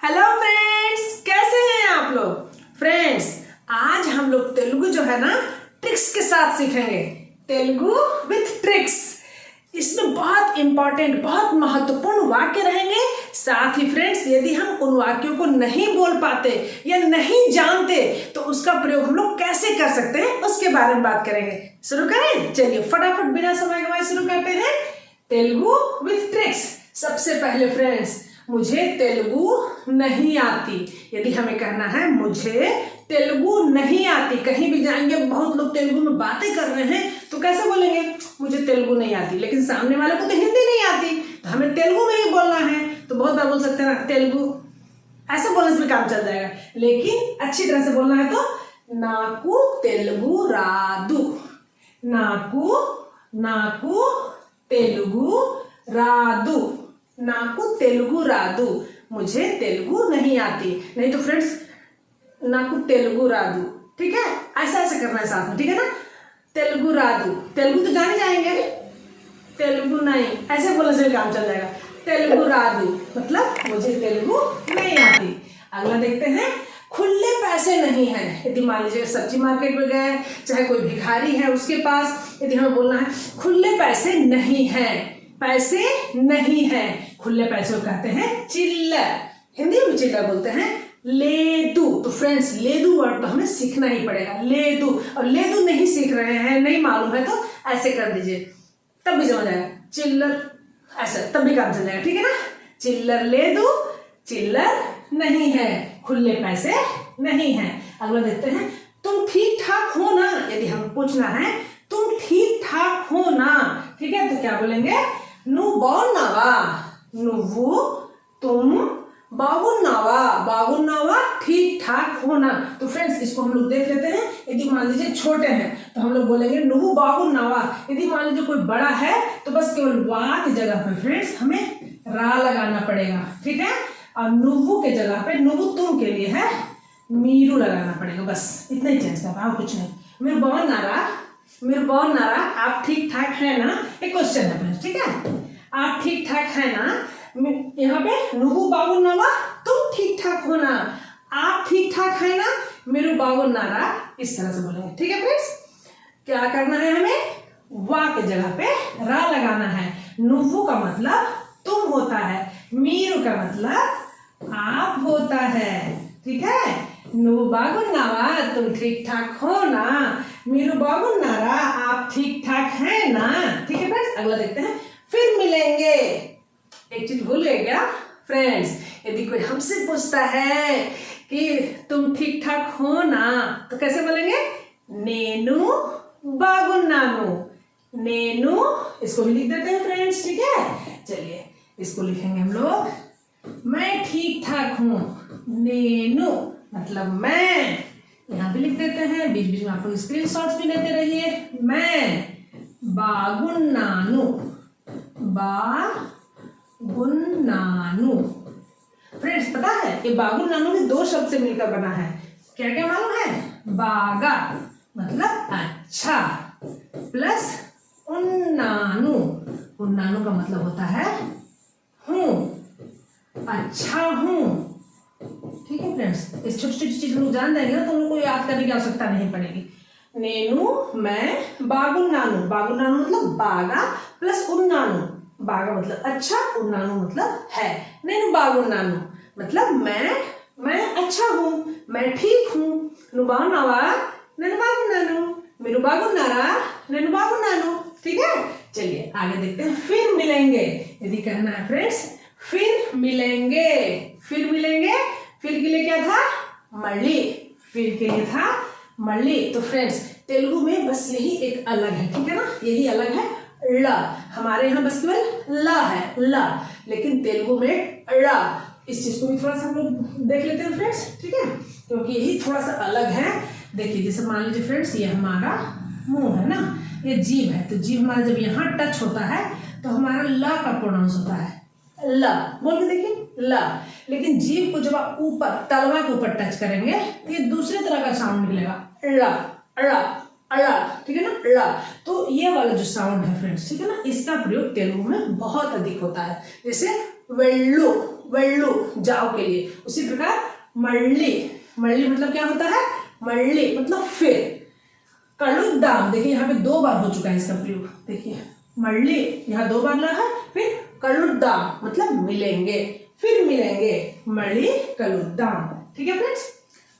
Hello friends, कैसे हैं आप लोग। फ्रेंड्स, आज हम लोग तेलुगु जो है ना ट्रिक्स के साथ सीखेंगे। Telugu with tricks. इसमें बहुत इंपॉर्टेंट, बहुत महत्वपूर्ण वाक्य रहेंगे। साथ ही फ्रेंड्स, यदि हम उन वाक्यों को नहीं बोल पाते या नहीं जानते तो उसका प्रयोग हम लोग कैसे कर सकते हैं उसके बारे में बात करेंगे। शुरू करें? चलिए फटाफट बिना समय गवाए शुरू करते हैं। Telugu with tricks. सबसे पहले फ्रेंड्स, मुझे तेलुगु नहीं आती। यदि हमें कहना है मुझे तेलुगु नहीं आती, कहीं भी जाएंगे बहुत लोग तेलुगु में बातें कर रहे हैं तो कैसे बोलेंगे मुझे तेलुगु नहीं आती, लेकिन सामने वाले को तो हिंदी नहीं आती तो हमें तेलुगु में ही बोलना है। तो बहुत बार बोल सकते हैं ना तेलुगु, ऐसे बोलने से भी काम चल जाएगा, लेकिन अच्छी तरह से बोलना है तो नाकू तेलुगु रादू। नाकू नाकू तेलुगु रादू। नाकू तेलुगु रादू। मुझे तेलुगु नहीं आती। नहीं तो फ्रेंड्स, नाकू तेलुगु रादू, ठीक है, ऐसा ऐसा करना है साथ में, ठीक है ना। तेलुगु रादू, तेलुगु तो जाने जाएंगे, तेलुगु नहीं, ऐसे बोलने से काम चल जाएगा। तेलुगु रादू मतलब मुझे तेलुगु नहीं आती। अगला देखते हैं, खुले पैसे नहीं है। यदि मान लीजिए सब्जी मार्केट में गए, चाहे कोई भिखारी है उसके पास, यदि हमें बोलना है खुले पैसे नहीं है, पैसे नहीं है, खुले पैसे को कहते हैं चिल्लर। हिंदी में चिल्लर बोलते हैं। लेदू, तो फ्रेंड्स लेदू वर्ड तो हमें सीखना ही पड़ेगा। लेदू, और लेदू नहीं सीख रहे हैं, नहीं मालूम है तो ऐसे कर दीजिए, तब भी समझ आएगा। चिल्लर, ऐसा तब भी काम चल जाएगा, ठीक है ना। चिल्लर लेदू, चिल्लर नहीं है, खुले पैसे नहीं है। अगला देखते हैं, तुम ठीक ठाक हो ना। यदि हमें पूछना है तुम ठीक ठाक हो ना, ठीक है, तो क्या बोलेंगे नु बागुन्नावा। नुव्वु तुम बागुन्नावा। बागुन्नावा ठीक ठाक होना। तो फ्रेंड्स, इसको हम लोग देख लेते हैं। यदि मान लीजिए छोटे हैं तो हम लोग बोलेंगे नुव्वु बागुन्नावा। यदि मान लीजिए कोई बड़ा है तो बस केवल वा की जगह पर फ्रेंड्स हमें रा लगाना पड़ेगा, ठीक है। और नुव्वु के जगह पे, नुव्वु तुम के लिए है, मीरू लगाना पड़ेगा, बस इतना ही चेंज करना, कुछ नहीं। मेरे बहुत नारा, आप ठीक ठाक है ना, एक क्वेश्चन है फ्रेंड्स, ठीक है। आप ठीक ठाक है ना, यहाँ पे नुव्वु बागुन्नावा, तुम ठीक ठाक हो ना। आप ठीक ठाक है ना, मेरू बागुन्नारा, इस तरह से बोलेंगे, ठीक है फ्रेंड्स। क्या करना है हमें, वा के जगह पे रा लगाना है। नुव्वु का मतलब तुम होता है, मीरू का मतलब आप होता है, ठीक है। नुव्वु बागुन्नावा, तुम ठीक ठाक हो ना। मीरू बागुन्नारा, आप ठीक ठाक है ना, ठीक है फ्रेंड्स। अगला देखते हैं, फिर मिलेंगे। एक चीज भूल गए क्या फ्रेंड्स, यदि कोई हमसे पूछता है कि तुम ठीक ठाक हो ना तो कैसे बोलेंगे नेनु बागुन्नानु। नेनु, इसको भी लिख देते हैं फ्रेंड्स, ठीक है। चलिए इसको लिखेंगे हम लोग, मैं ठीक ठाक हूं। नेनु मतलब मैं, यहां भी लिख देते हैं, बीच बीच में आप लोग स्क्रीनशॉट्स भी लेते रहिए। मैं बागुन्नानु, बागुन्नानु। फ्रेंड्स पता है ये बागुन्नानु भी दो शब्द से मिलकर बना है। क्या क्या मालूम है, बागा मतलब अच्छा, प्लस उन्नानु, उन्नानु का मतलब होता है हूं, अच्छा हूं, ठीक है फ्रेंड्स। इस छोटी छोटी चीज लोग जान जाएंगे ना तो उनको याद करने की आवश्यकता नहीं पड़ेगी। नेनु मैं बागुन्नानु, बागुन्नानु मतलब बागा प्लस उन्नानु, बागा मतलब अच्छा, उन्नानु मतलब है। नेनु बागुन्नानु मतलब मैं अच्छा हूँ, मैं ठीक हूँ। नुबागुन्नावा नेनु बागुन्नानु, मेरू बागुन्नारा नेनु बागुन्नानु, ठीक है। चलिए आगे देखते हैं, फिर मिलेंगे। यदि कहना है फ्रेंड्स फिर मिलेंगे, फिर मिलेंगे, फिर के लिए क्या था मళ్ళీ, फिर के लिए था मళ్ళీ। तो फ्रेंड्स तेलुगु में बस यही एक अलग है, ठीक है ना, यही अलग है ल। हमारे यहाँ बस केवल ल है, ल, लेकिन तेलुगु में ळ। इस चीज को भी थोड़ा सा हम लोग देख लेते हैं फ्रेंड्स, ठीक है, क्योंकि यही थोड़ा सा अलग है। देखिए जैसे मान लीजिए फ्रेंड्स, ये हमारा मुंह है ना, ये जीभ है, तो जीभ हमारा जब यहाँ टच होता है तो हमारा ल का प्रोनाउंस होता है ल, बोल के देखिए ल। लेकिन जीभ को जब आप ऊपर तलवा के ऊपर टच करेंगे तो ये दूसरे तरह का साउंड निकलेगा, ळ ळ ळ, ठीक है ना, ळ। तो ये वाला जो साउंड है फ्रेंड्स, ठीक है ना, इसका प्रयोग तेलुगु में बहुत अधिक होता है। जैसे वेल्लू, वेल्लू जाओ के लिए। उसी प्रकार मल्ली, मल्ली मतलब क्या होता है, मल्ली मतलब फिर। कलुद्दाम, देखिए यहाँ पे 2 बार हो चुका है इसका प्रयोग, देखिए मल्ली यहाँ 2 बार लगा है, फिर कलुद्दाम मतलब मिलेंगे, फिर मिलेंगे, मल्ली कलुद्दाम। ठीक है फ्रेंड्स,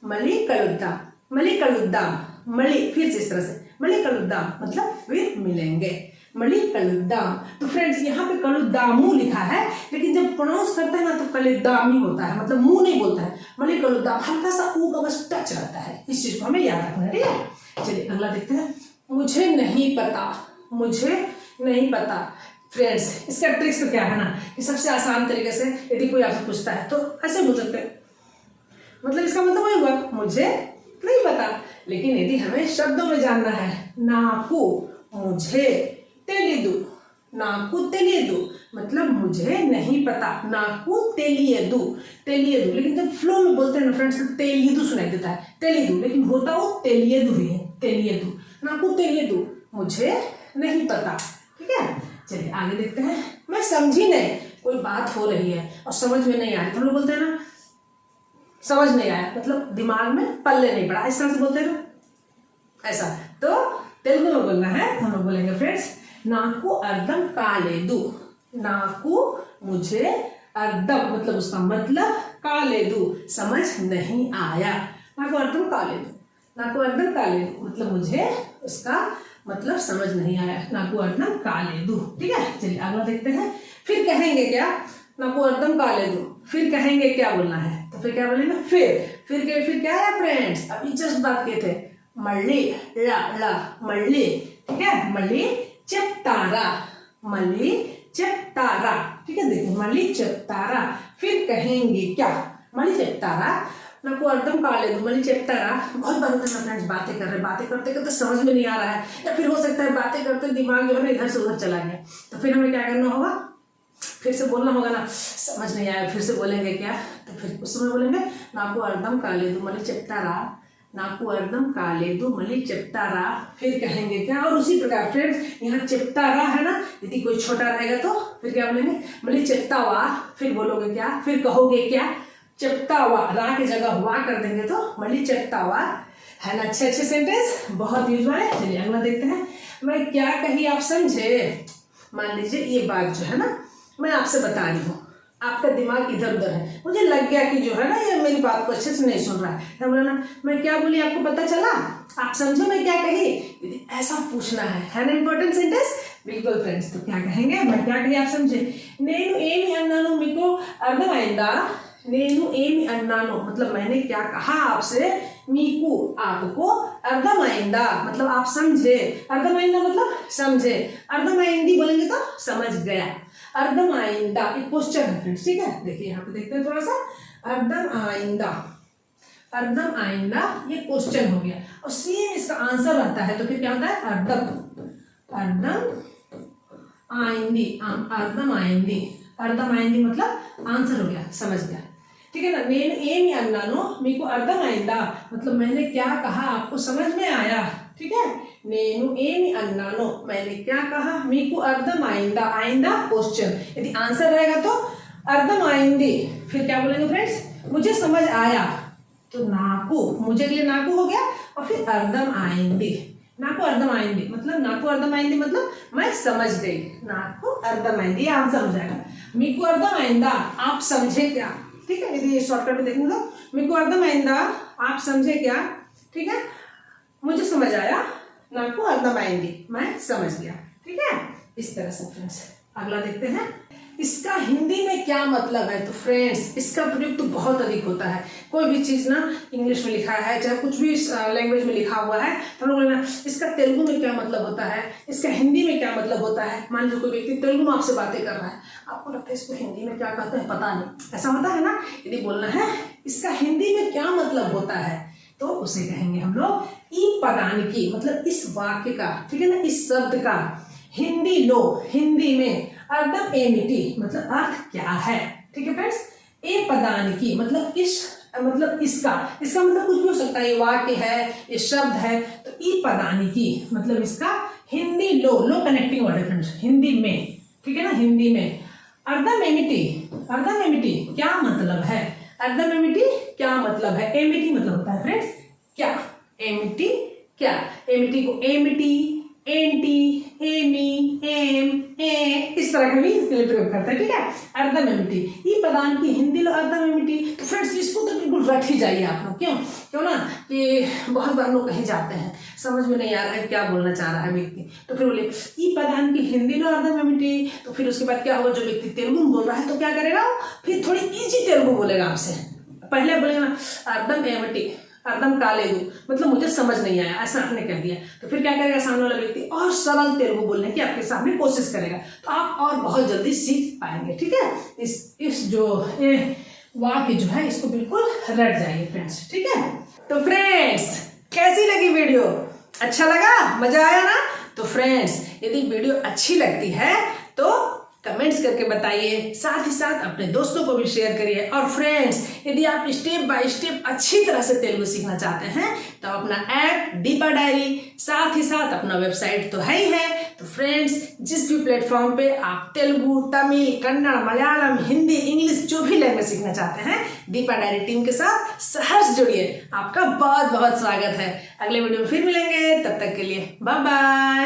मल्ली कलुद्दाम, मल्ली कलुद्दाम, मल्ली फिर से इस तरह से मल्ली कलुद्दाम मतलब फिर मिलेंगे, मल्ली कलुद्दाम। तो फ्रेंड्स यहाँ पे कलुद्दामू लिखा है, लेकिन जब प्रोनाउंस करते हैं ना तो कलुद्दामी होता है, मतलब मुंह नहीं बोलता है, मल्ली कलुद्दाम हल्का सा ऊ का बस टच रहता है। इस चीज को हमें याद रखना है, ठीक है। चलिए अगला देखते हैं, मुझे नहीं पता, मुझे नहीं पता। फ्रेंड्स इसका ट्रिक्स तो क्या है ना कि सबसे आसान तरीके से यदि कोई आपसे पूछता है तो ऐसे बोल सकते हैं, मतलब इसका मतलब वही हुआ मुझे नहीं पता। लेकिन यदि हमें शब्दों में जानना है, नाकू मुझे तेलिदु, नाकू तेलियदु मतलब मुझे नहीं पता, नाकू तेलियदु, तेलियदु। लेकिन जब फ्लो में बोलते हैं ना फ्रेंड्स तो तेलियदु सुनाई देता है, तेलियदु, लेकिन होता वो तेलियदु ही है, तेलियदु, नाकू तेलियदु मुझे नहीं पता। ठीक है, चलिए आगे देखते हैं। मैं समझी नहीं, कोई बात हो रही है और समझ में नहीं आ रही, तो हम लोग बोलते हैं ना समझ नहीं आया, मतलब दिमाग में पल्ले नहीं पड़ा, इस तरह से बोलते हैं ना ऐसा। तो तेलुगु में बोलना है, हम लोग बोलेंगे फ्रेंड्स, नाकू अर्दम कालेदु, नाकू मुझे अर्दम मतलब उसका मतलब कालेदु समझ नहीं आया, नाकू अर्दम कालेदु, नाकू अर्दम कालेदु मतलब मुझे उसका मतलब समझ नहीं आया, नाकू अर्दम कालेदु। ठीक है, चलिए अगला देखते हैं। फिर कहेंगे क्या, नाकू अर्दम कालेदु, फिर कहेंगे क्या बोलना है, तो फिर क्या बोलेंगे, फिर क्या है फ्रेंड्स, अभी जस्ट बात किए थे, मल्ली ला ला मल्ली। ठीक है, मल्ली चेप्तारा, मल्ली चेप्तारा। ठीक है, देखिए मल्ली चेप्तारा। फिर कहेंगे क्या, मल्ली चेप्तारा, नाकू अर्दम कालेदु, मल्ली चेप्तारा। बहुत बार होता है फ्रेंड्स, बातें कर रहे, बातें करते करते समझ में नहीं आ रहा है, या फिर हो सकता है बातें करते दिमाग जो है ना इधर से उधर चला गया, तो फिर हमें क्या करना होगा, फिर से बोलना होगा ना, समझ नहीं आया, फिर से बोलेंगे क्या, तो फिर उस समय बोलेंगे नाकू अर्दम कालेदु मल्ली चेप्तारा, नाकू अर्दम कालेदु मल्ली चेप्तारा। फिर कहेंगे क्या, और उसी प्रकार फ्रेंड्स यहाँ चेप्तारा है ना, यदि कोई छोटा रहेगा तो फिर क्या बोलेंगे, मल्ली चेप्तावा। फिर बोलोगे क्या, फिर कहोगे क्या, चेप्तावा, रा की जगह हुआ कर देंगे तो मल्ली चेप्तावा, है ना। अच्छे अच्छे सेंटेंस बहुत यूज है। चलिए अगला देखते हैं। मैं क्या कही आप समझे, मान लीजिए ये बात जो है ना मैं आपसे बता रही हूँ, आपका दिमाग इधर उधर है, मुझे लग गया कि जो है ना ये मेरी बात को अच्छे से नहीं सुन रहा है, तो बोला ना मैं क्या बोली आपको पता चला, आप समझो मैं क्या कही, यदि ऐसा पूछना है ना इंपॉर्टेंट सेंटेंस। बिल्कुल फ्रेंड्स, तो क्या कहेंगे, मैं क्या कही आप समझे, नेनु एमी अन्नानु मीको अर्थమైंदा, नेनु एमी अन्नानु मतलब मैंने क्या कहा आपसे, मीकू आपको, अर्थమైंदा मतलब आप समझे, अर्थమైंदा मतलब समझे, अर्थमाइंदी बोलेंगे तो समझ गया, अर्धमाइंदा एक क्वेश्चन है फ्रेंड्स। ठीक है, देखिए यहाँ पे देखते हैं थोड़ा सा, अर्धमाइंदा, अर्धमाइंदा ये क्वेश्चन हो गया और सेम इसका आंसर रहता है, तो फिर क्या होता है, अर्धम, अर्धम आइंदी, अर्धम आइंदी, अर्धम आइंदी मतलब आंसर हो गया, समझ गया। ठीक है ना, नेनु एमी अन्नानु मीको अर्थమైंदा मतलब मैंने क्या कहा आपको समझ में आया। ठीक है, नेनु एमी अन्नानु मैंने क्या कहा, मीको अर्थमाइंदा, आइंदा क्वेश्चन, यदि आंसर रहेगा तो अर्थमाइंदी। फिर क्या बोलेंगे फ्रेंड्स, मुझे समझ आया, तो नाकू, मुझे के लिए नाकू हो गया, और फिर अर्धम आइंदी, नाकू अर्धम आइंदी मतलब नाकू अर्धम आइंदी मतलब मैं समझ गई, नाकू अर्धम आइंदी आंसर हो जाएगा। मीको अर्धम आइंदा आप समझे क्या। ठीक है, यदि शॉर्टकट में देखेंगे तो मीको अर्थमाइंदा आप समझे क्या। ठीक है, मुझे समझ आया, नाकू अर्थमाइंदी मैं समझ गया। ठीक है, इस तरह से फ्रेंड्स। अगला देखते हैं, इसका हिंदी में क्या मतलब है। तो फ्रेंड्स इसका प्रयोग तो बहुत अधिक होता है, कोई भी चीज़ ना इंग्लिश में लिखा है चाहे कुछ भी लैंग्वेज में लिखा हुआ है तो हम लोग बोलना इसका तेलुगु में क्या मतलब होता है, इसका हिंदी में क्या मतलब होता है। मान लीजिए कोई व्यक्ति तेलुगु में आपसे बातें कर रहा है, आपको लगता है इसको हिंदी में क्या कहते हैं पता नहीं, ऐसा होता है ना। यदि बोलना है इसका हिंदी में क्या मतलब होता है तो उसे कहेंगे हम लोग ई पदानिकी, मतलब इस वाक्य का, ठीक है ना, इस शब्द का हिंदी लो, हिंदी में अर्धम एमिटी मतलब अर्थ क्या है। ठीक है फ्रेंड्स, ए पदानिकी मतलब इस, मतलब इसका मतलब कुछ भी हो सकता है, ये वाक्य है, ये शब्द है, तो ई पदानिकी मतलब इसका हिंदी लो, लो कनेक्टिंग वर्ड है फ्रेंड्स, हिंदी में। ठीक है ना, हिंदी में अर्धम एमिटी, अर्धम एमिटी क्या मतलब है? अर्धम एमिटी क्या मतलब है? एमिटी मतलब होता है फ्रेंड्स क्या, एमिटी क्या, एमिटी को एमिटी, एंटी, एमी, एम, ए इस तरह का भी इसके लिए प्रयोग करते हैं, ठीक है। अर्धम एमिटी ये पदान की हिंदी लो अर्धम एमिटी। तो फ्रेंड्स इसको तो बिल्कुल रट ही जाइए आप लोग, क्यों क्यों ना कि बहुत बार लोग कहीं जाते हैं समझ में नहीं आ रहा है क्या बोलना चाह रहा है व्यक्ति, तो फिर बोले ई पदान की हिंदी लो अर्धम एमिटी। तो फिर उसके बाद क्या होगा, जो व्यक्ति तेलुगु में बोल रहा है तो क्या करेगा, फिर थोड़ी इजी तेलुगु बोलेगा आपसे। पहले बोलेगा अर्धम एमिटी, अर्धम कालेगु, मतलब मुझे समझ नहीं आया ऐसा आपने कह दिया, तो फिर क्या करेगा सामने वाला व्यक्ति और सरल तेलुगु बोलने की आपके सामने कोशिश करेगा, तो आप और बहुत जल्दी सीख पाएंगे, ठीक है। इस जो वाक्य जो है इसको बिल्कुल रट जाइए फ्रेंड्स, ठीक है। तो फ्रेंड्स कैसी लगी वीडियो, अच्छा लगा, मजा आया ना? तो फ्रेंड्स यदि वीडियो अच्छी लगती है तो कमेंट्स करके बताइए, साथ ही साथ अपने दोस्तों को भी शेयर करिए। और फ्रेंड्स यदि आप स्टेप बाय स्टेप अच्छी तरह से तेलुगु सीखना चाहते हैं तो अपना ऐप दीपा डायरी, साथ ही साथ अपना वेबसाइट तो है ही है। तो फ्रेंड्स जिस भी प्लेटफॉर्म पे आप तेलुगु, तमिल, कन्नड़, मलयालम, हिंदी, इंग्लिश जो भी लैंग्वेज सीखना चाहते हैं, दीपा डायरी टीम के साथ सहर्ष जुड़िए। आपका बहुत बहुत स्वागत है। अगले वीडियो में फिर मिलेंगे, तब तक के लिए बाय बाय।